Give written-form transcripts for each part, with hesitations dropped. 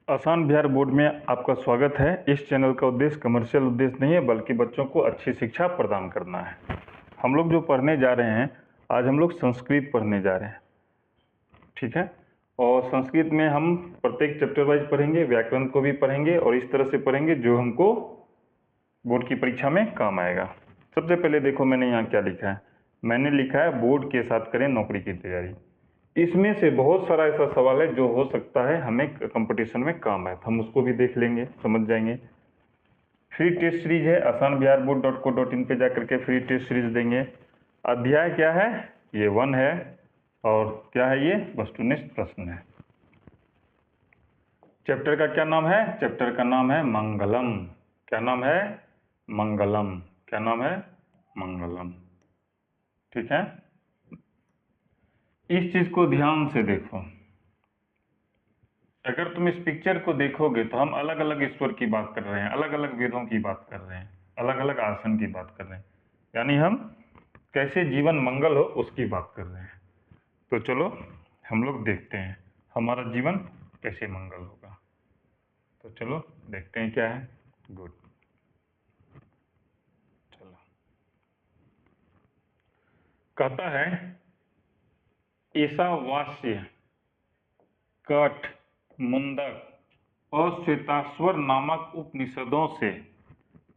आसान बिहार बोर्ड में आपका स्वागत है। इस चैनल का उद्देश्य कमर्शियल उद्देश्य नहीं है, बल्कि बच्चों को अच्छी शिक्षा प्रदान करना है। हम लोग जो पढ़ने जा रहे हैं, आज हम लोग संस्कृत पढ़ने जा रहे हैं, ठीक है। और संस्कृत में हम प्रत्येक चैप्टर वाइज पढ़ेंगे, व्याकरण को भी पढ़ेंगे और इस तरह से पढ़ेंगे जो हमको बोर्ड की परीक्षा में काम आएगा। सबसे पहले देखो मैंने यहाँ क्या लिखा है। मैंने लिखा है बोर्ड के साथ करें नौकरी की तैयारी। इसमें से बहुत सारा ऐसा सवाल है जो हो सकता है हमें कंपटीशन में काम आए, तो हम उसको भी देख लेंगे, समझ जाएंगे। फ्री टेस्ट सीरीज है, asanbiharboard.co.in पे जा करके फ्री टेस्ट सीरीज देंगे। अध्याय क्या है? ये 1 है। और क्या है ये? वस्तुनिष्ठ प्रश्न है। चैप्टर का क्या नाम है? चैप्टर का नाम है मंगलम। क्या नाम है? मंगलम। क्या नाम है? मंगलम। ठीक है। इस चीज को ध्यान से देखो। अगर तुम इस पिक्चर को देखोगे तो हम अलग अलग ईश्वर की बात कर रहे हैं, अलग अलग वेदों की बात कर रहे हैं, अलग अलग आसन की बात कर रहे हैं, यानी हम कैसे जीवन मंगल हो उसकी बात कर रहे हैं। तो चलो हम लोग देखते हैं हमारा जीवन कैसे मंगल होगा। तो चलो देखते हैं क्या है। गुड। चलो, कहता है ईशावास्य, कठ, मुंडक और श्वेताश्वर नामक उपनिषदों से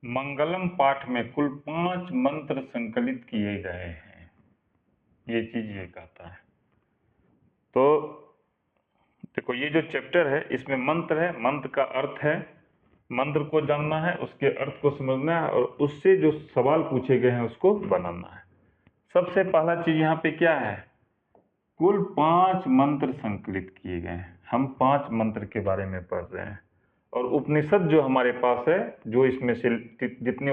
मंगलम पाठ में कुल 5 मंत्र संकलित किए गए हैं। ये चीज ये कहता है। तो देखो ये जो चैप्टर है इसमें मंत्र है, मंत्र का अर्थ है, मंत्र को जानना है, उसके अर्थ को समझना है और उससे जो सवाल पूछे गए हैं उसको बनाना है। सबसे पहला चीज यहाँ पे क्या है? कुल 5 मंत्र संकलित किए गए हैं। हम 5 मंत्र के बारे में पढ़ रहे हैं। और उपनिषद जो हमारे पास है, जो इसमें से जितने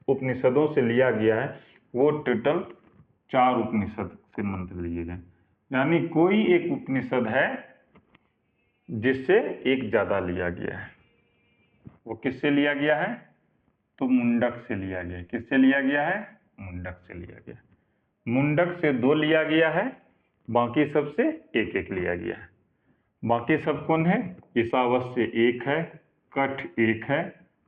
उपनिषदों से लिया गया है, वो टोटल 4 उपनिषद से मंत्र लिए गए। यानी कोई एक उपनिषद है जिससे एक ज्यादा लिया गया है। वो किससे लिया गया है? तो मुंडक से लिया गया है। किससे लिया गया है? मुंडक से लिया गया है। मुंडक से 2 लिया गया है, बाकी सब से एक एक लिया गया है। बाकी सब कौन है? ईशावास्य 1 है, कठ 1 है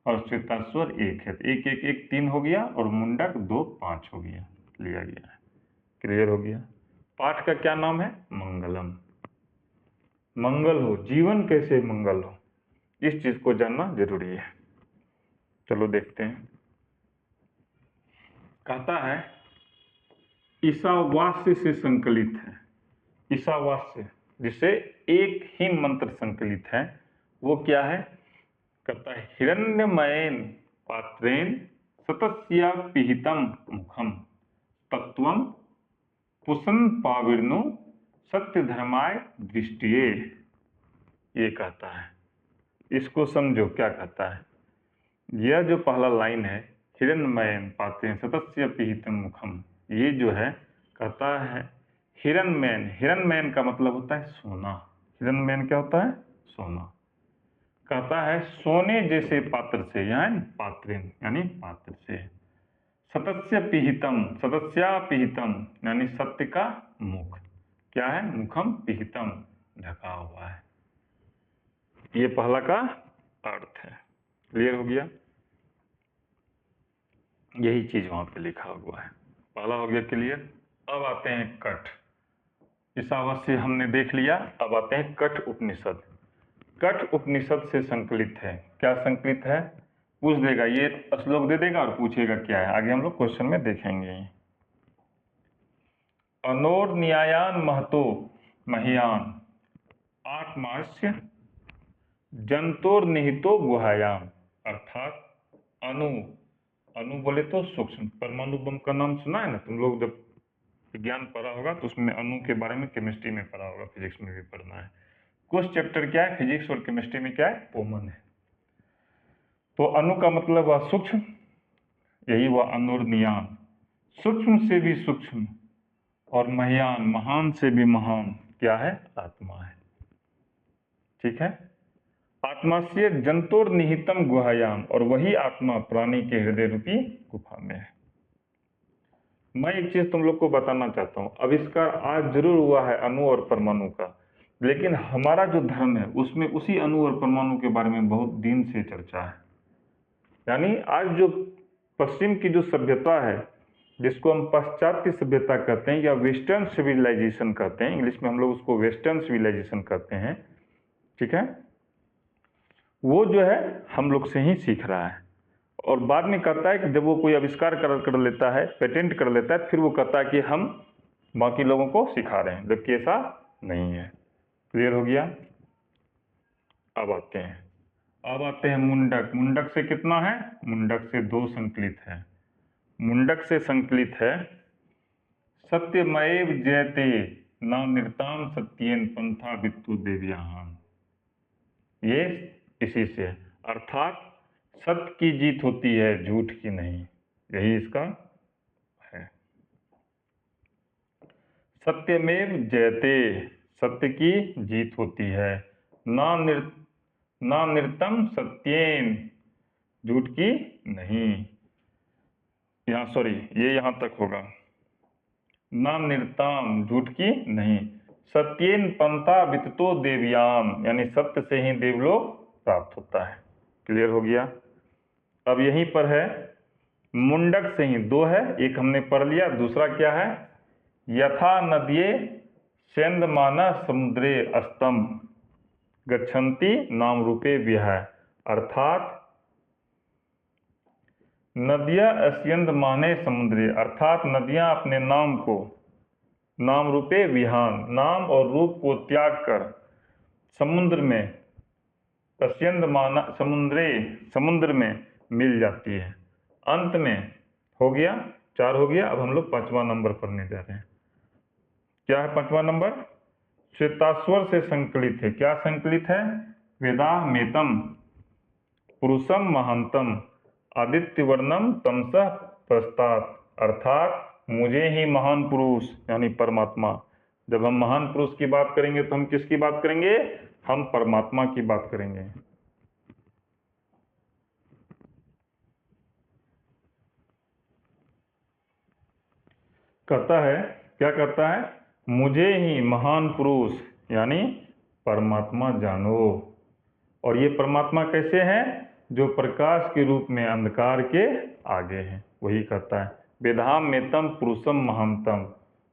और श्वेताश्वर 1 है। एक एक एक 3 हो गया और मुंडक 2 5 हो गया, लिया गया है। क्लियर हो गया। पाठ का क्या नाम है? मंगलम। मंगल हो, जीवन कैसे मंगल हो, इस चीज को जानना जरूरी है। चलो देखते हैं। कहता है ईशावास्य से संकलित है। ईशावास्य जिसे एक ही मंत्र संकलित है, वो क्या है? कहता है हिरण्यमयेन पात्रेण सतस्या पिहितम मुखम तत्वम पुसन पाविर्नो सत्य धर्माय दृष्टिये। ये कहता है, इसको समझो क्या कहता है। यह जो पहला लाइन है, हिरण्यमयेन पात्रेण सतस्या पिहितम मुखम, ये जो है कहता है हिरण्यमयन। हिरण्यमयन का मतलब होता है सोना। हिरण्यमयन क्या होता है? सोना। कहता है सोने जैसे पात्र से, यानी पात्रेण यानी पात्र से, सतस्य पिहितम, सतस्या पिहितम यानी सत्य का मुख। क्या है? मुखम पिहितम, ढका हुआ है। ये पहला का अर्थ है। क्लियर हो गया? यही चीज वहां पे लिखा हुआ है। पहला हो गया क्लियर। अब आते हैं कठ। ईशावास्य हमने देख लिया। अब आते हैं कठ उपनिषद। कठ उपनिषद से संकलित है। क्या संकलित है? पूछ देगा, ये श्लोक दे देगा और पूछेगा क्या है। आगे हम लोग क्वेश्चन में देखेंगे। अनोर न्यायान महतो मह्यान आत्मास्य जंतोर निहितो गुहायाम। अर्थात अणु, अणु बोले तो सूक्ष्म। परमाणु बम का नाम सुना है ना तुम लोग? जब विज्ञान पढ़ा होगा तो उसमें अणु के बारे में केमिस्ट्री में पढ़ा होगा, फिजिक्स में भी पढ़ना है। कुछ चैप्टर क्या है फिजिक्स और केमिस्ट्री में, क्या है? कॉमन है। तो अणु का मतलब हुआ सूक्ष्म, यही हुआ अनुर्नियान। सूक्ष्म से भी सूक्ष्म और महान, महान से भी महान क्या है? आत्मा है। ठीक है। आत्मा से जंतुर निहितम गुहायाम, और वही आत्मा प्राणी के हृदय रूपी गुफा में है। मैं एक चीज तुम लोग को बताना चाहता हूं। आविष्कार आज जरूर हुआ है अणु और परमाणु का, लेकिन हमारा जो धर्म है उसमें उसी अणु और परमाणु के बारे में बहुत दिन से चर्चा है। यानी आज जो पश्चिम की जो सभ्यता है, जिसको हम पाश्चात्य सभ्यता कहते हैं या वेस्टर्न सिविलाइजेशन कहते हैं, इंग्लिश में हम लोग उसको वेस्टर्न सिविलाइजेशन कहते हैं, ठीक है, वो जो है हम लोग से ही सीख रहा है। और बाद में कहता है कि जब वो कोई आविष्कार कर लेता है, पेटेंट कर लेता है, फिर वो कहता है कि हम बाकी लोगों को सिखा रहे हैं, जबकि ऐसा नहीं है। क्लियर हो गया? अब आते हैं मुंडक। मुंडक से कितना है? मुंडक से 2 संकलित है। मुंडक से संकलित है सत्यमेव जयते न नृताम सत्येन पंथा वित्तु देव्याम। ये इसी से, अर्थात सत्य की जीत होती है, झूठ की नहीं। यही इसका है। सत्यमेव जयते, सत्य की जीत होती है। ना नृतम सत्येन, झूठ की नहीं। यहाँ सॉरी, ये यहाँ तक होगा। ना नृताम, झूठ की नहीं। सत्येन पंथा वित्तो देव्याम, यानी सत्य से ही देवलोक प्राप्त होता है। क्लियर हो गया? अब यहीं पर है मुंडक से ही 2 है, एक हमने पढ़ लिया, दूसरा क्या है? यथा नद्ये सेंदमाना समुद्रे अस्तम गच्छन्ति नाम रूपे विहाय। अर्थात नदियां अस्यंदमाने समुद्रे, अर्थात नदियां अपने नाम को, नाम रूपे विहान, नाम और रूप को त्याग कर समुद्र में, अस्यंदमाना समुद्रे, समुद्र में मिल जाती है। अंत में हो गया, 4 हो गया। अब हम लोग 5वां नंबर पढ़ने जा रहे हैं। क्या है 5वां नंबर? श्वेताश्वर से संकलित है। क्या संकलित है? वेदामेतम पुरुषम महांतम आदित्यवर्णम तमसः प्रस्तात्, अर्थात मुझे ही महान पुरुष यानी परमात्मा। जब हम महान पुरुष की बात करेंगे तो हम किसकी बात करेंगे? हम परमात्मा की बात करेंगे। कहता है, क्या कहता है? मुझे ही महान पुरुष यानी परमात्मा जानो। और ये परमात्मा कैसे हैं? जो प्रकाश के रूप में अंधकार के आगे हैं। वही कहता है वेदाम मेतम पुरुषम महानतम,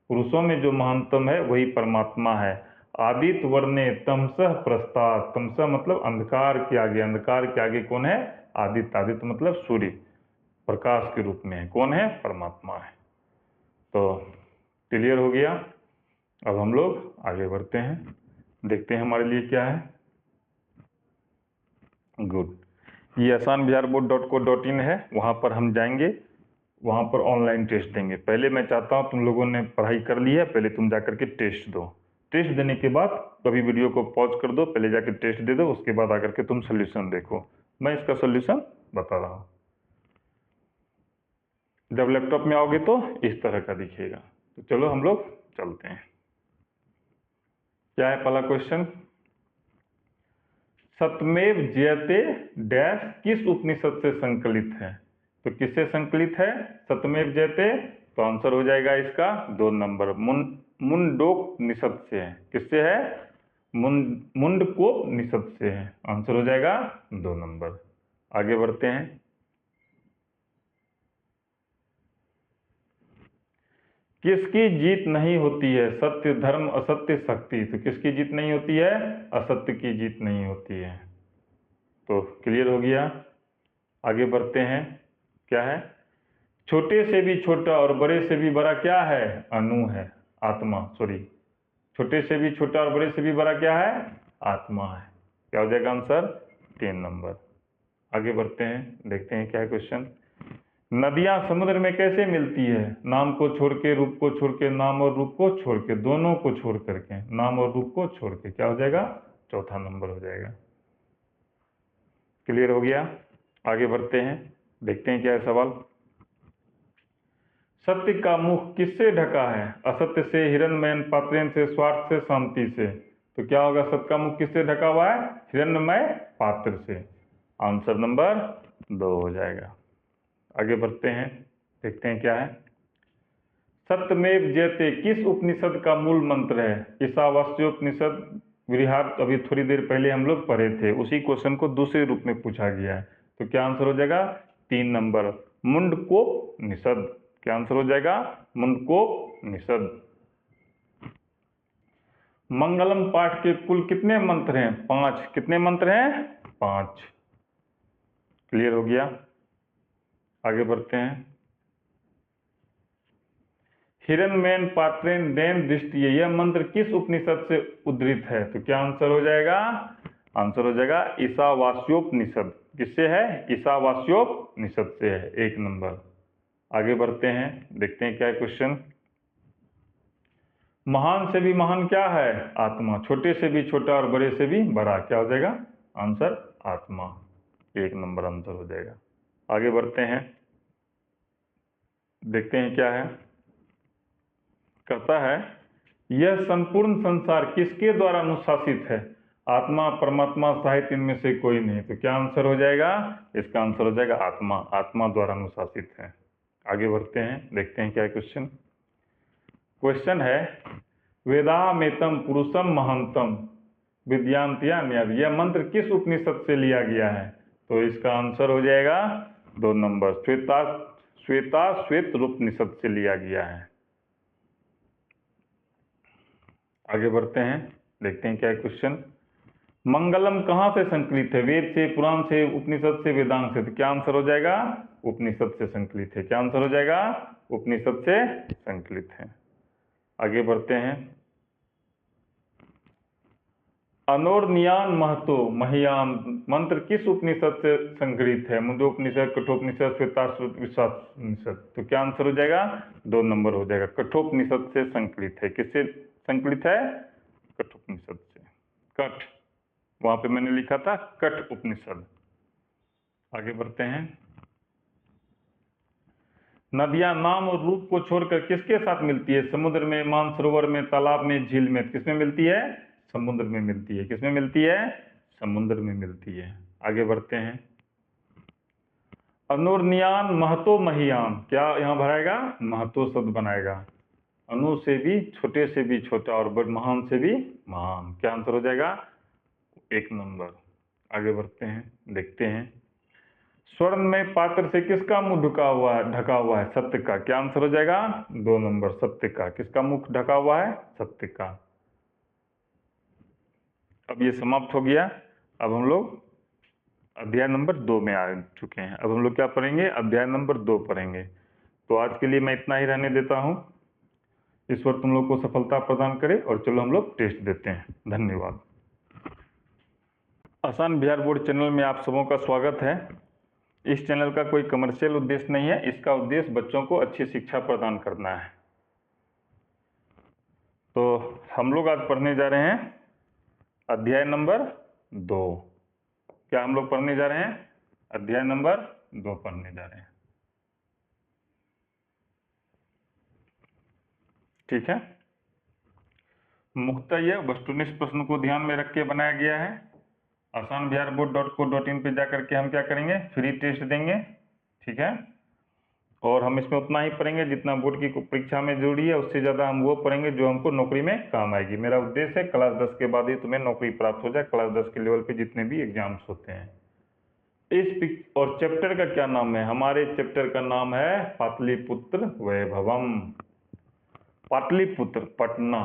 पुरुषों में जो महानतम है वही परमात्मा है। आदित्य वर्णे तमसः प्रस्तात्, तमसः मतलब अंधकार के आगे, अंधकार के आगे कौन है? आदित्य। आदित्य मतलब सूर्य, प्रकाश के रूप में है। कौन है? परमात्मा है। तो क्लियर हो गया? अब हम लोग आगे बढ़ते हैं, देखते हैं हमारे लिए क्या है। गुड। ये asanbiharboard.co.in है, वहाँ पर हम जाएंगे, वहाँ पर ऑनलाइन टेस्ट देंगे। पहले मैं चाहता हूँ तुम लोगों ने पढ़ाई कर ली है, पहले तुम जाकर के टेस्ट दो। टेस्ट देने के बाद कभी वीडियो को पॉज कर दो, पहले जाकर टेस्ट दे दो, उसके बाद आकर के तुम सोल्यूशन देखो। मैं इसका सोल्यूशन बता रहा हूँ। जब लैपटॉप में आओगे तो इस तरह का दिखेगा। तो चलो हम लोग चलते हैं। क्या है पहला क्वेश्चन? सत्यमेव जयते डैश किस उपनिषद से संकलित है? तो किससे संकलित है सत्यमेव जयते? तो आंसर हो जाएगा इसका 2 नंबर, मुंडकोपनिषद से है। किससे है? मुंडकोपनिषद से है। आंसर हो जाएगा 2 नंबर। आगे बढ़ते हैं। किसकी जीत नहीं होती है? सत्य धर्म असत्य शक्ति। तो किसकी जीत नहीं होती है? असत्य की जीत नहीं होती है। तो क्लियर हो गया? आगे बढ़ते हैं। क्या है? छोटे से भी छोटा और बड़े से भी बड़ा क्या है? अणु है, आत्मा। सॉरी, छोटे से भी छोटा और बड़े से भी बड़ा क्या है? आत्मा है। क्या हो जाएगा आंसर? 3 नंबर। आगे बढ़ते हैं, देखते हैं क्या है क्वेश्चन। नदियां समुद्र में कैसे मिलती है? नाम को छोड़ के, रूप को छोड़ के, नाम और रूप को छोड़ के, दोनों को छोड़ करके, नाम और रूप को छोड़ के। क्या हो जाएगा? 4था नंबर हो जाएगा। क्लियर हो गया? आगे बढ़ते हैं, देखते हैं क्या है सवाल। सत्य का मुख किससे ढका है? असत्य से, हिरण्मय पात्रेन से, स्वार्थ से, शांति से। तो क्या होगा? सत्य का मुख किससे ढका हुआ है? हिरण्मय पात्र से। आंसर नंबर 2 हो जाएगा। आगे बढ़ते हैं, देखते हैं क्या है। सत्यमेव जयते किस उपनिषद का मूल मंत्र है? ईशावास्योपनिषद, विहार अभी थोड़ी देर पहले हम लोग पढ़े थे, उसी क्वेश्चन को दूसरे रूप में पूछा गया है। तो क्या आंसर हो जाएगा? 3 नंबर मुंडकोपनिषद। क्या आंसर हो जाएगा? मुंडकोपनिषद। मंगलम पाठ के कुल कितने मंत्र हैं? 5। कितने मंत्र हैं? 5। क्लियर हो गया? आगे बढ़ते हैं। हिरण्मयेन पात्रेण देन दृष्टिये, यह मंत्र किस उपनिषद से उद्धृत है? तो क्या आंसर हो जाएगा? आंसर हो जाएगा ईशावास्योपनिषद। किससे है? ईशावास्योपनिषद से है। 1 नंबर। आगे बढ़ते हैं, देखते हैं क्या है क्वेश्चन। महान से भी महान क्या है? आत्मा। छोटे से भी छोटा और बड़े से भी बड़ा, क्या हो जाएगा? आंसर आत्मा। 1 नंबर आंसर हो जाएगा। आगे बढ़ते हैं, देखते हैं क्या है। कहता है यह संपूर्ण संसार किसके द्वारा अनुशासित है? आत्मा, परमात्मा, साहित्य, इनमें से कोई नहीं। तो क्या आंसर हो जाएगा? इसका आंसर हो जाएगा आत्मा। आत्मा द्वारा अनुशासित है। आगे बढ़ते हैं, देखते हैं क्या है क्वेश्चन। क्वेश्चन है वेदामेतम पुरुषम महांतम विद्यांतया न्याद, यह मंत्र किस उपनिषद से लिया गया है? तो इसका आंसर हो जाएगा 2 नंबर, श्वेत उपनिषद से लिया गया है। आगे बढ़ते हैं, देखते हैं क्या है क्वेश्चन। मंगलम कहाँ से संकलित है? वेद से, पुराण से, उपनिषद से, वेदांत से? तो क्या आंसर हो जाएगा? उपनिषद से संकलित है। क्या आंसर हो जाएगा? उपनिषद से संकलित है। आगे बढ़ते हैं। अनोर्नियान महतो महियान मंत्र किस उपनिषद से संग्रहित है? मुंडकोपनिषद, कठोपनिषद, श्वेताश्वतनिषद? तो क्या आंसर हो जाएगा? 2 नंबर हो जाएगा। कठोपनिषद से संकलित है। किससे संकलित है? कठोपनिषद से। कठ, वहां पे मैंने लिखा था कठ उपनिषद। आगे बढ़ते हैं। नदियां नाम और रूप को छोड़कर किसके साथ मिलती है? समुद्र में, मानसरोवर में, तालाब में, झील में? किसमें मिलती है? समुद्र में मिलती है। किसमें मिलती है? समुद्र में मिलती है। आगे बढ़ते हैं। अनुर्नियान महतो महियान, क्या यहाँ भराएगा? महतो शब्द बनाएगा। अनु से भी छोटे से भी छोटा और महान से भी महान। क्या आंसर हो जाएगा? 1 नंबर। आगे बढ़ते हैं, देखते हैं। स्वर्ण में पात्र से किसका मुंह ढका हुआ है? सत्य का। क्या आंसर हो जाएगा? 2 नंबर, सत्य का। किसका मुख ढका हुआ है? सत्य का। अब ये समाप्त हो गया। अब हम लोग अध्याय नंबर 2 में आ चुके हैं। अब हम लोग क्या पढ़ेंगे? अध्याय नंबर 2 पढ़ेंगे। तो आज के लिए मैं इतना ही रहने देता हूँ। ईश्वर तुम लोग को सफलता प्रदान करे, और चलो हम लोग टेस्ट देते हैं। धन्यवाद। आसान बिहार बोर्ड चैनल में आप सबों का स्वागत है। इस चैनल का कोई कमर्शियल उद्देश्य नहीं है। इसका उद्देश्य बच्चों को अच्छी शिक्षा प्रदान करना है। तो हम लोग आज पढ़ने जा रहे हैं अध्याय नंबर 2। क्या हम लोग पढ़ने जा रहे हैं? अध्याय नंबर 2 पढ़ने जा रहे हैं। ठीक है। मुख्यतः यह वस्तुनिष्ठ प्रश्न को ध्यान में रख के बनाया गया है। आसान बिहार board.co.in पे जाकर के हम क्या करेंगे? फ्री टेस्ट देंगे। ठीक है। और हम इसमें उतना ही पढ़ेंगे जितना बोर्ड की परीक्षा में जरूरी है। उससे ज़्यादा हम वो पढ़ेंगे जो हमको नौकरी में काम आएगी। मेरा उद्देश्य है क्लास 10 के बाद ही तुम्हें नौकरी प्राप्त हो जाए। क्लास 10 के लेवल पे जितने भी एग्जाम्स होते हैं। और चैप्टर का क्या नाम है? हमारे चैप्टर का नाम है पाटलिपुत्र वैभवम। पाटलिपुत्र, पटना।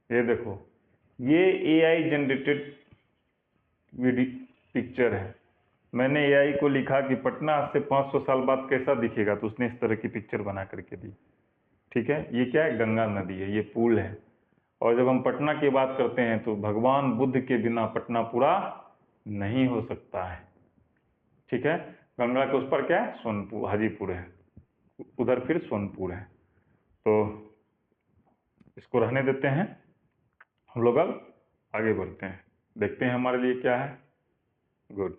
ये देखो, ये AI जनरेटेड पिक्चर है। मैंने AI को लिखा कि पटना आज से 500 साल बाद कैसा दिखेगा, तो उसने इस तरह की पिक्चर बना करके दी। ठीक है। ये क्या है? गंगा नदी है, ये पुल है। और जब हम पटना की बात करते हैं तो भगवान बुद्ध के बिना पटना पूरा नहीं हो सकता है। ठीक है। गंगा के उस पर क्या है? सोनपुर, हाजीपुर है, उधर फिर सोनपुर है। तो इसको रहने देते हैं। हम लोग अब आगे बढ़ते हैं, देखते हैं हमारे लिए क्या है। गुड।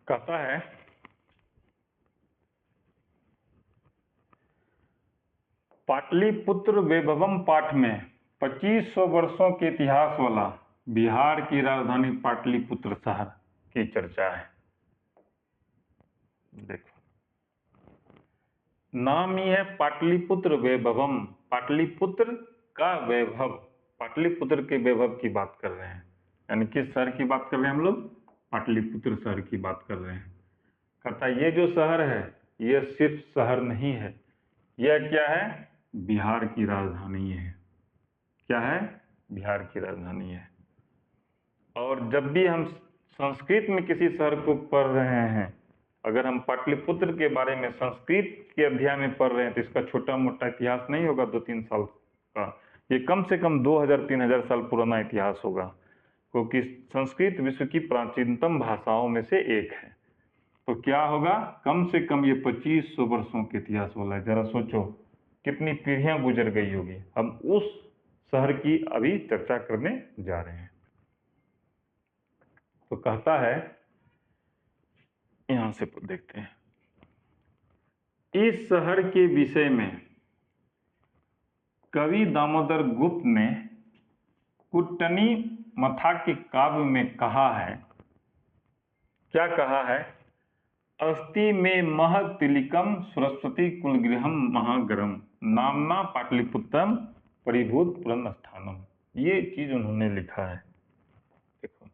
कहता है पाटलिपुत्र वैभवम पाठ में 2500 वर्षों के इतिहास वाला बिहार की राजधानी पाटलिपुत्र शहर की चर्चा है। देखो, नाम ही है पाटलिपुत्र वैभवम, पाटलिपुत्र का वैभव, पाटलिपुत्र के वैभव की बात कर रहे हैं। यानी किस शहर की बात कर रहे हैं हम लोग? पाटलिपुत्र शहर की बात कर रहे हैं। कहता ये जो शहर है ये सिर्फ शहर नहीं है, यह क्या है? बिहार की राजधानी है। क्या है? बिहार की राजधानी है। और जब भी हम संस्कृत में किसी शहर को पढ़ रहे हैं, अगर हम पाटलिपुत्र के बारे में संस्कृत के अध्याय में पढ़ रहे हैं तो इसका छोटा मोटा इतिहास नहीं होगा 2-3 साल का, ये कम से कम 2000-3000 साल पुराना इतिहास होगा, क्योंकि संस्कृत विश्व की प्राचीनतम भाषाओं में से एक है। तो क्या होगा? कम से कम ये 2500 वर्षों के इतिहास वाला है। जरा सोचो कितनी पीढ़ियां गुजर गई होगी। हम उस शहर की अभी चर्चा करने जा रहे हैं। तो कहता है, यहां से देखते हैं, इस शहर के विषय में कवि दामोदर गुप्त ने कुट्टनी मथा के काव्य में कहा है। क्या कहा है? अस्ति में महतिलिकम सरस्वती कुलगृहम महागरम नामना पाटलिपुत्रम परिभूत पुरन स्थानम। ये चीज उन्होंने लिखा है। देखो,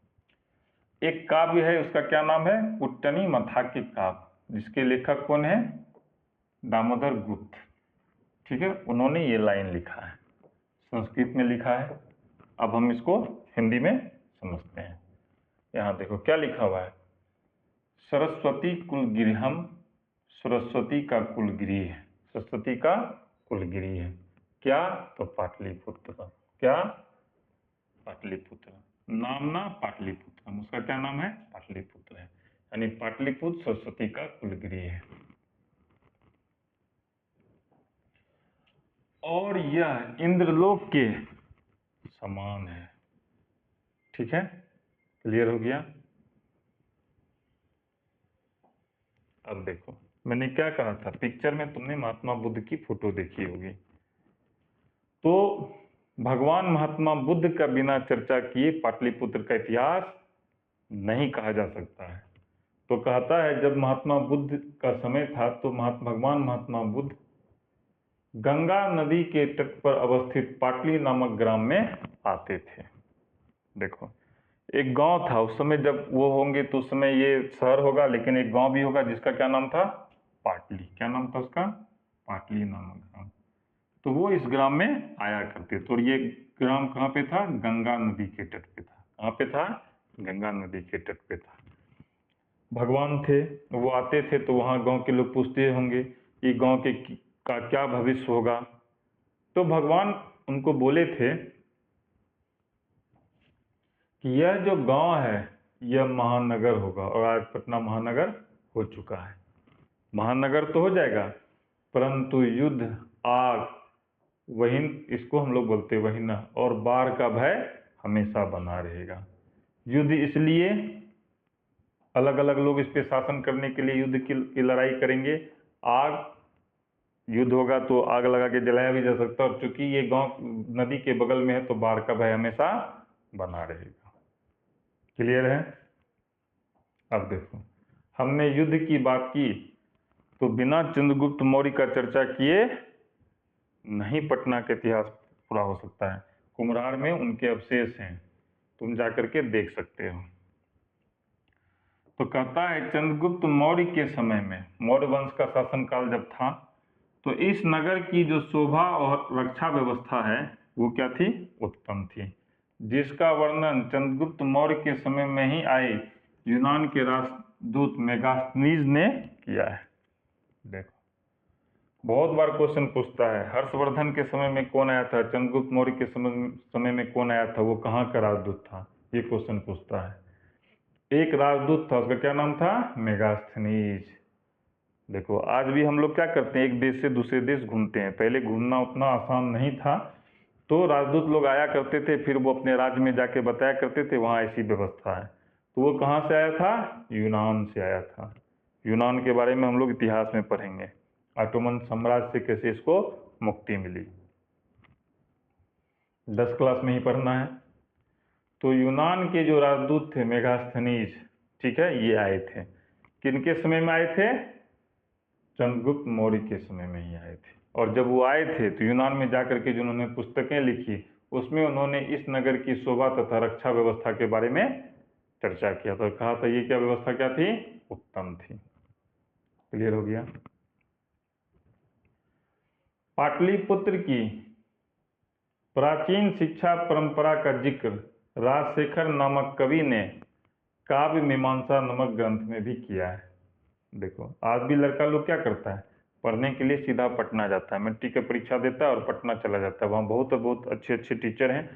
एक काव्य है, उसका क्या नाम है? कुट्टनी मथा के काव्य, जिसके लेखक कौन है? दामोदर गुप्त। ठीक है, उन्होंने ये लाइन लिखा है, संस्कृत में लिखा है। अब हम इसको हिंदी में समझते हैं। यहाँ देखो क्या लिखा हुआ है, सरस्वती कुलगृहम, सरस्वती का कुलगृह है, सरस्वती का कुलगृह है। क्या? तो पाटलिपुत्र। क्या? पाटलिपुत्र। नामना पाटलिपुत्र, उसका क्या नाम है? पाटलिपुत्र है। यानी पाटलिपुत्र सरस्वती का कुलगृह है। और यह इंद्रलोक के समान है। ठीक है, क्लियर हो गया? अब देखो मैंने क्या कहा था, पिक्चर में तुमने महात्मा बुद्ध की फोटो देखी होगी। तो भगवान महात्मा बुद्ध का बिना चर्चा किए पाटलिपुत्र का इतिहास नहीं कहा जा सकता है। तो कहता है जब महात्मा बुद्ध का समय था तो भगवान महात्मा बुद्ध गंगा नदी के तट पर अवस्थित पाटली नामक ग्राम में आते थे। देखो, एक गांव था उस समय, जब वो होंगे तो उस समय ये शहर होगा, लेकिन एक गांव भी होगा जिसका क्या नाम था? पाटली। क्या नाम था उसका? पाटली नामक ग्राम। तो वो इस ग्राम में आया करते थे। और ये ग्राम कहाँ पे था? गंगा नदी के तट पे था। कहाँ पे था? गंगा नदी के तट पे था। भगवान थे, वो आते थे तो वहाँ गांव के लोग पूछते होंगे कि गांव के का क्या भविष्य होगा। तो भगवान उनको बोले थे कि यह जो गांव है यह महानगर होगा। और आज पटना महानगर हो चुका है। महानगर तो हो जाएगा, परंतु युद्ध, आग, वही इसको हम लोग बोलते वही ना, और बाढ़ का भय हमेशा बना रहेगा। युद्ध इसलिए अलग अलग लोग इस पे शासन करने के लिए युद्ध की लड़ाई करेंगे। आग, युद्ध होगा तो आग लगा के जलाया भी जा सकता है, और चूंकि ये गांव नदी के बगल में है तो बाढ़ का भय हमेशा बना रहेगा। क्लियर है? अब देखो, हमने युद्ध की बात की तो बिना चंद्रगुप्त मौर्य का चर्चा किए नहीं पटना का इतिहास पूरा हो सकता है। कुम्हरार में उनके अवशेष हैं, तुम जाकर के देख सकते हो। तो कहता है चंद्रगुप्त मौर्य के समय में, मौर्य वंश का शासनकाल जब था, तो इस नगर की जो शोभा और रक्षा व्यवस्था है वो क्या थी? उत्तम थी, जिसका वर्णन चंद्रगुप्त मौर्य के समय में ही आए यूनान के राष्ट्रदूत मेगास्थनीज ने किया है। देखो, बहुत बार क्वेश्चन पूछता है, हर्षवर्धन के समय में कौन आया था? चंद्रगुप्त मौर्य के समय में कौन आया था? वो कहाँ का राजदूत था? ये क्वेश्चन पूछता है। एक राजदूत था, उसका क्या नाम था? मेगास्थनीज। देखो, आज भी हम लोग क्या करते हैं, एक देश से दूसरे देश घूमते हैं। पहले घूमना उतना आसान नहीं था, तो राजदूत लोग आया करते थे, फिर वो अपने राज्य में जाके बताया करते थे वहाँ ऐसी व्यवस्था है। तो वो कहाँ से आया था? यूनान से आया था। यूनान के बारे में हम लोग इतिहास में पढ़ेंगे, ऑटोमन साम्राज्य से कैसे इसको मुक्ति मिली, 10 क्लास में ही पढ़ना है। तो यूनान के जो राजदूत थे मेगास्थनीज, ठीक है, ये आए थे। किनके समय में आए थे? चंद्रगुप्त मौर्य के समय में ही आए थे। और जब वो आए थे तो यूनान में जाकर के जिन्होंने पुस्तकें लिखी उसमें उन्होंने इस नगर की शोभा तथा रक्षा व्यवस्था के बारे में चर्चा किया था, कहा था ये क्या व्यवस्था क्या थी, उत्तम थी। क्लियर हो गया। पाटलिपुत्र की प्राचीन शिक्षा परंपरा का जिक्र राजशेखर नामक कवि ने काव्य मीमांसा नामक ग्रंथ में भी किया है। देखो आज भी लड़का लोग क्या करता है, पढ़ने के लिए सीधा पटना जाता है, मैट्रिक की परीक्षा देता है और पटना चला जाता है। वहाँ बहुत अच्छे अच्छे टीचर हैं,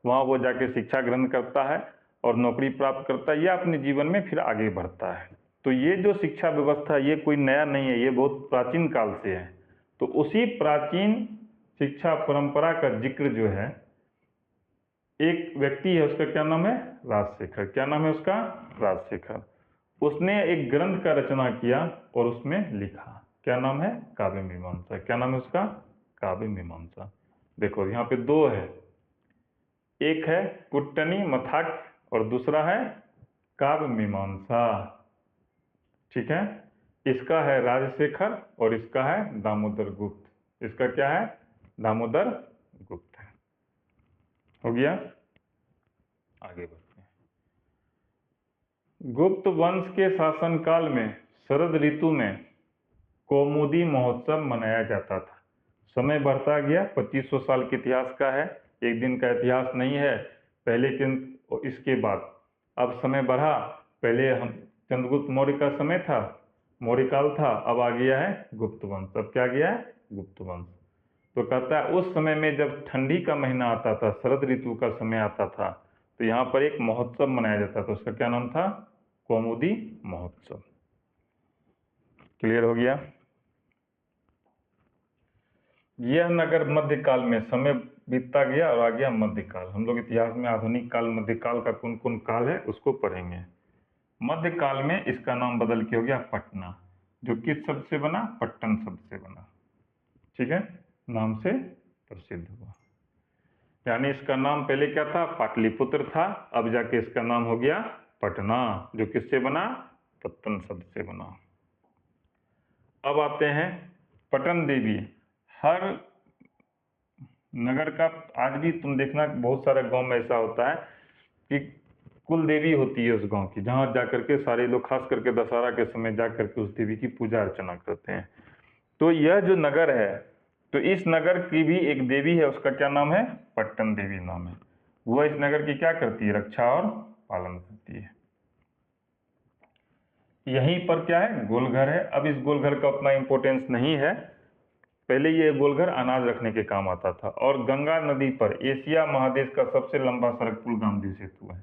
वहाँ वो जाके शिक्षा ग्रहण करता है और नौकरी प्राप्त करता है या अपने जीवन में फिर आगे बढ़ता है। तो ये जो शिक्षा व्यवस्था ये कोई नया नहीं है, ये बहुत प्राचीन काल से है। तो उसी प्राचीन शिक्षा परंपरा का जिक्र जो है, एक व्यक्ति है उसका क्या नाम है, राजशेखर। क्या नाम है उसका, राजशेखर। उसने एक ग्रंथ का रचना किया और उसमें लिखा, क्या नाम है, काव्य मीमांसा। क्या नाम है उसका, काव्य मीमांसा। देखो यहाँ पे दो है, एक है कुट्टनी मथाक और दूसरा है काव्य मीमांसा। ठीक है, इसका है राजशेखर और इसका है दामोदर गुप्त। इसका क्या है, दामोदर गुप्त है। हो गया, आगे बढ़ते हैं। गुप्त वंश के शासनकाल में शरद ऋतु में कौमुदी महोत्सव मनाया जाता था। समय बढ़ता गया, 2500 साल के इतिहास का है, एक दिन का इतिहास नहीं है। पहले के इसके बाद अब समय बढ़ा, पहले हम चंद्रगुप्त मौर्य का समय था, मौर्य काल था, अब आ गया है गुप्त वंश। अब क्या गया है, गुप्त वंश। तो कहता है उस समय में जब ठंडी का महीना आता था, शरद ऋतु का समय आता था, तो यहाँ पर एक महोत्सव मनाया जाता था, उसका क्या नाम था, कौमुदी महोत्सव। क्लियर हो गया। यह नगर मध्यकाल में समय बीतता गया और आ गया मध्यकाल। हम लोग इतिहास में आधुनिक काल मध्यकाल का कौन कौन काल है उसको पढ़ेंगे। मध्यकाल में इसका नाम बदल के हो गया पटना, जो किस शब्द से बना, पट्टन शब्द से बना। ठीक है, नाम से प्रसिद्ध हुआ। यानी इसका नाम पहले क्या था, पाटलिपुत्र था, अब जाके इसका नाम हो गया पटना, जो किससे बना, पट्टन शब्द से बना। अब आते हैं पटन देवी। हर नगर का आज भी तुम देखना बहुत सारे गांव में ऐसा होता है कि कुल देवी होती है उस गांव की, जहां जाकर के सारे लोग खास करके दशहरा के समय जाकर के उस देवी की पूजा अर्चना करते हैं। तो यह जो नगर है, तो इस नगर की भी एक देवी है, उसका क्या नाम है, पट्टन देवी नाम है। वह इस नगर की क्या करती है, रक्षा और पालन करती है। यहीं पर क्या है, गोलघर है। अब इस गोलघर का उतना इंपॉर्टेंस नहीं है, पहले ये गोलघर अनाज रखने के काम आता था। और गंगा नदी पर एशिया महादेश का सबसे लंबा सड़क पुल गांधी सेतु है।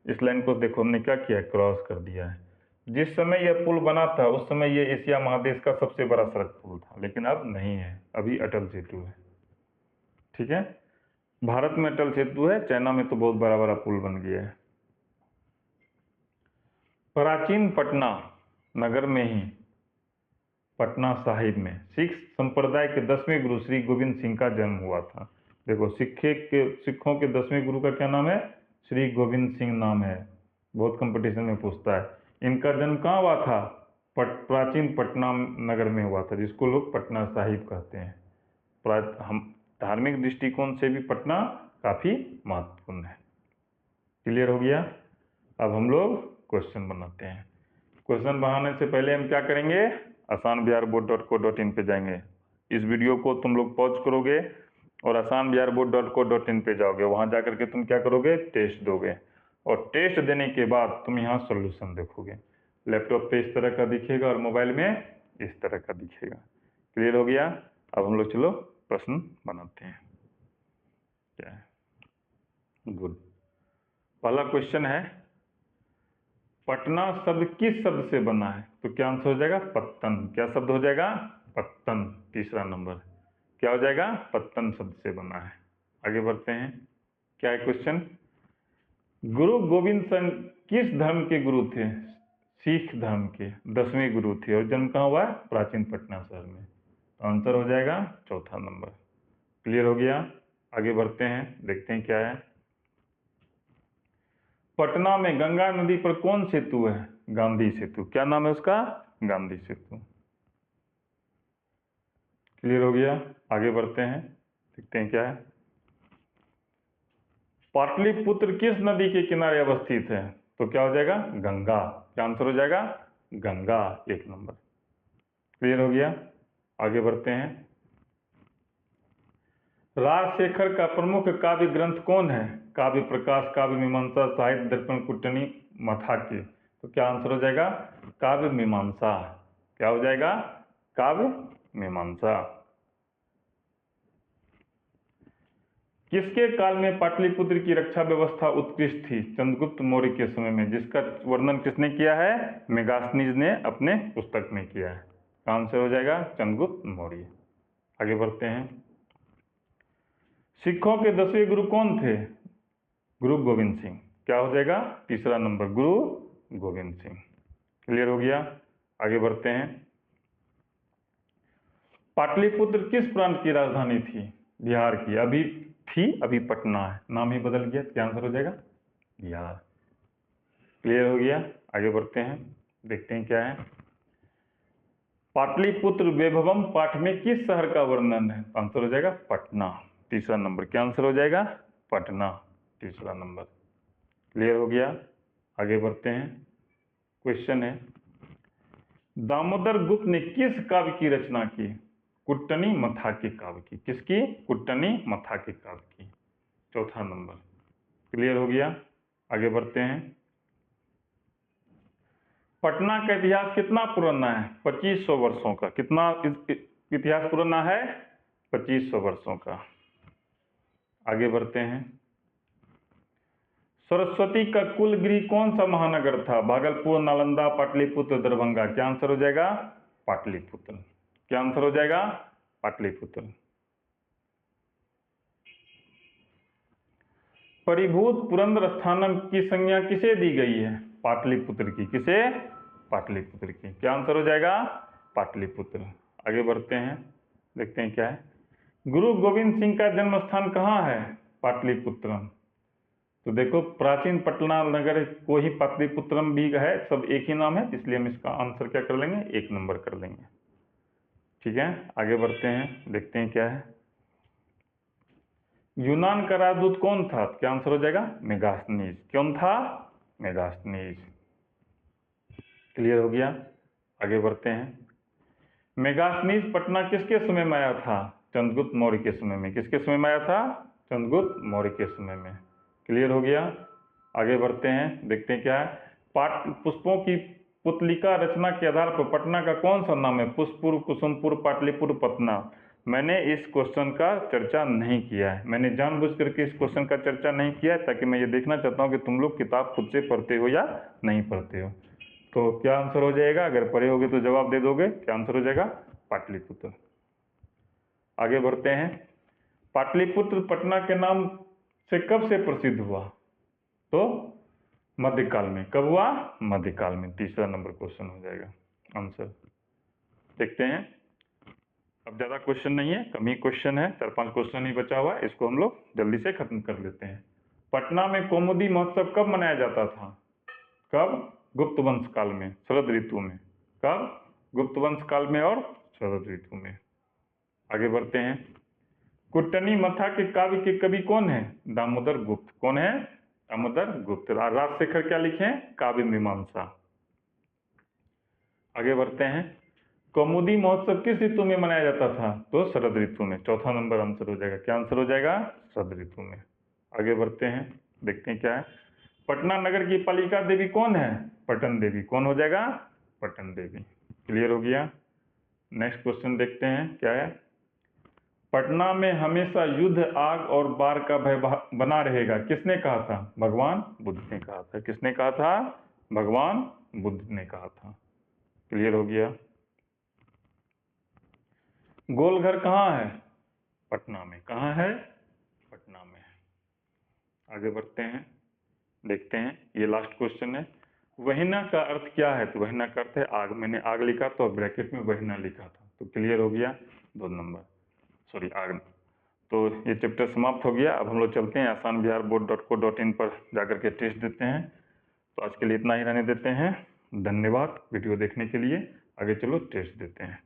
इस लाइन को देखो हमने क्या किया है, क्रॉस कर दिया है। जिस समय यह पुल बना था उस समय ये एशिया महादेश का सबसे बड़ा सड़क पुल था, लेकिन अब नहीं है, अभी अटल सेतु है। ठीक है, भारत में अटल सेतु है, चाइना में तो बहुत बड़ा बड़ा पुल बन गया है। प्राचीन पटना नगर में ही पटना साहिब में सिख संप्रदाय के 10वें गुरु श्री गोविंद सिंह का जन्म हुआ था। देखो सिखों के 10वें गुरु का क्या नाम है, श्री गोविंद सिंह नाम है, बहुत कंपटीशन में पूछता है। इनका जन्म कहाँ हुआ था, प्राचीन पटना नगर में हुआ था, जिसको लोग पटना साहिब कहते हैं। हम धार्मिक दृष्टिकोण से भी पटना काफी महत्वपूर्ण है। क्लियर हो गया। अब हम लोग क्वेश्चन बनाते हैं। क्वेश्चन बनाने से पहले हम क्या करेंगे, asanbiharboard.co.in पे जाएंगे। इस वीडियो को तुम लोग पॉज करोगे और asanbiharboard.co.in पे जाओगे, वहां जाकर के तुम क्या करोगे, टेस्ट दोगे और टेस्ट देने के बाद तुम यहाँ सॉल्यूशन देखोगे। लैपटॉप पे इस तरह का दिखेगा और मोबाइल में इस तरह का दिखेगा। क्लियर हो गया। अब हम लोग चलो प्रश्न बनाते हैं। क्या है, गुड। पहला क्वेश्चन है, पटना शब्द किस शब्द से बना है, तो क्या आंसर हो जाएगा, पत्तन। क्या शब्द हो जाएगा, पत्तन। तीसरा नंबर क्या हो जाएगा, पत्तन शब्द से बना है। आगे बढ़ते हैं, क्या है क्वेश्चन, गुरु गोविंद सिंह किस धर्म के गुरु थे, सिख धर्म के 10वें गुरु थे और जन्म कहाँ हुआ, प्राचीन पटना शहर में। तो आंसर हो जाएगा चौथा नंबर। क्लियर हो गया। आगे बढ़ते हैं, देखते हैं क्या है। पटना में गंगा नदी पर कौन सेतु है, गांधी सेतु। क्या नाम है उसका, गांधी सेतु। क्लियर हो गया। आगे बढ़ते हैं, देखते हैं क्या है। पाटलिपुत्र किस नदी के किनारे अवस्थित है? तो क्या हो जाएगा? गंगा। क्या आंसर हो जाएगा? गंगा, 1 नंबर। क्लियर हो गया। आगे बढ़ते हैं। राजशेखर का प्रमुख काव्य ग्रंथ कौन है? काव्य प्रकाश, काव्य मीमांसा, साहित्य दर्पण, कुट्टनी, मथाके। तो क्या आंसर हो जाएगा? काव्य मीमांसा। क्या हो जाएगा? काव्य मीमांसा। किसके काल में पाटलिपुत्र की रक्षा व्यवस्था उत्कृष्ट थी? चंद्रगुप्त मौर्य के समय में, जिसका वर्णन किसने किया है? मेगास्थनीज ने अपने पुस्तक में किया है। आंसर हो जाएगा चंद्रगुप्त मौर्य। आगे बढ़ते हैं। सिखों के 10वें गुरु कौन थे? गुरु गोविंद सिंह। क्या हो जाएगा? तीसरा नंबर, गुरु गोविंद सिंह। क्लियर हो गया। आगे बढ़ते हैं। पाटलिपुत्र किस प्रांत की राजधानी थी? बिहार की। अभी थी, अभी पटना है, नाम ही बदल गया। क्या आंसर हो जाएगा? बिहार। क्लियर हो गया। आगे बढ़ते हैं, देखते हैं क्या है। पाटलिपुत्र वैभवम पाठ में किस शहर का वर्णन है? आंसर हो जाएगा पटना, तीसरा नंबर। क्या आंसर हो जाएगा? पटना, तीसरा नंबर। क्लियर हो गया। आगे बढ़ते हैं। क्वेश्चन है, दामोदर गुप्त ने किस काव्य की रचना की? कुट्टनी मथाके काव्य की। किसकी? कुट्टनी मथाके काव्य की, चौथा नंबर। क्लियर हो गया। आगे बढ़ते हैं। पटना का इतिहास कितना पुराना है? 2500 वर्षों का। कितना इतिहास पुराना है? 2500 वर्षों का। आगे बढ़ते हैं। सरस्वती का कुल गृह कौन सा महानगर था? भागलपुर, नालंदा, पाटलिपुत्र, दरभंगा। क्या आंसर हो जाएगा? पाटलिपुत्र। क्या आंसर हो जाएगा? पाटलिपुत्र। परिभूत पुरंदर स्थानम की संज्ञा किसे दी गई है? पाटलिपुत्र की। किसे? पाटलिपुत्र की। क्या आंसर हो जाएगा? पाटलिपुत्र। आगे बढ़ते हैं, देखते हैं क्या है। गुरु गोविंद सिंह का जन्म स्थान कहाँ है? पाटलिपुत्रम। तो देखो, प्राचीन पटना नगर को ही पाटलिपुत्रम भी है, सब एक ही नाम है, इसलिए हम इसका आंसर क्या कर लेंगे? 1 नंबर कर लेंगे। ठीक है। आगे बढ़ते हैं, देखते हैं क्या है। यूनान का राजदूत कौन था? क्या आंसर हो जाएगा? मेगास्थनीज। कौन था? मेगास्थनीज। क्लियर हो गया। आगे बढ़ते हैं। मेगास्थनीज पटना किसके समय में आया था? चंद्रगुप्त मौर्य के समय में। किसके समय में आया था? चंद्रगुप्त मौर्य के समय में। क्लियर हो गया। आगे बढ़ते हैं, देखते हैं क्या है। पाट पुष्पों की पुतलिका रचना के आधार पर पटना का कौन सा नाम है? पुष्पपुर, कुसुमपुर, पाटलिपुत्र, पटना। मैंने इस क्वेश्चन का चर्चा नहीं किया है। मैंने जानबूझ करके इस क्वेश्चन का चर्चा नहीं किया है, ताकि मैं ये देखना चाहता हूँ कि तुम लोग किताब खुद से पढ़ते हो या नहीं पढ़ते हो। तो क्या आंसर हो जाएगा? अगर पढ़े होगे तो जवाब दे दोगे। क्या आंसर हो जाएगा? पाटलिपुत्र। आगे बढ़ते हैं। पाटलिपुत्र पटना के नाम से कब से प्रसिद्ध हुआ? तो मध्यकाल में। कब हुआ? मध्यकाल में, तीसरा नंबर क्वेश्चन हो जाएगा आंसर। देखते हैं। अब ज्यादा क्वेश्चन नहीं है, कम ही क्वेश्चन है, 4-5 क्वेश्चन ही बचा हुआ है, इसको हम लोग जल्दी से खत्म कर लेते हैं। पटना में कौमुदी महोत्सव कब मनाया जाता था? कब? गुप्त वंश काल में, शरद ऋतु में। कब? गुप्त वंश काल में और शरद ऋतु में। आगे बढ़ते हैं। कुट्टनी मथा के काव्य के कवि कौन है? दामोदर गुप्त। कौन है? दामोदर गुप्त। राजशेखर क्या लिखे? काव्य मीमांसा। आगे बढ़ते हैं। कौमुदी महोत्सव किस ऋतु में मनाया जाता था? तो शरद ऋतु में, चौथा नंबर आंसर हो जाएगा। क्या आंसर हो जाएगा? शरद ऋतु में। आगे बढ़ते हैं, देखते हैं क्या है। पटना नगर की पालिका देवी कौन है? पटन देवी। कौन हो जाएगा? पटन देवी। क्लियर हो गया। नेक्स्ट क्वेश्चन देखते हैं क्या है। पटना में हमेशा युद्ध, आग और बाढ़ का भय बना रहेगा, किसने कहा था? भगवान बुद्ध ने कहा था। किसने कहा था? भगवान बुद्ध ने कहा था। क्लियर हो गया। गोलघर कहाँ है? पटना में। कहाँ है? पटना में। आगे बढ़ते हैं, देखते हैं। ये लास्ट क्वेश्चन है। वहीना का अर्थ क्या है? तो वहीना का अर्थ है आग। मैंने आग लिखा तो ब्रैकेट में वहीना लिखा था, तो क्लियर हो गया। 2 नंबर, सॉरी आग। तो ये चैप्टर समाप्त हो गया। अब हम लोग चलते हैं asanbiharboard.co.in पर जाकर के टेस्ट देते हैं। तो आज के लिए इतना ही रहने देते हैं। धन्यवाद वीडियो देखने के लिए। आगे चलो टेस्ट देते हैं।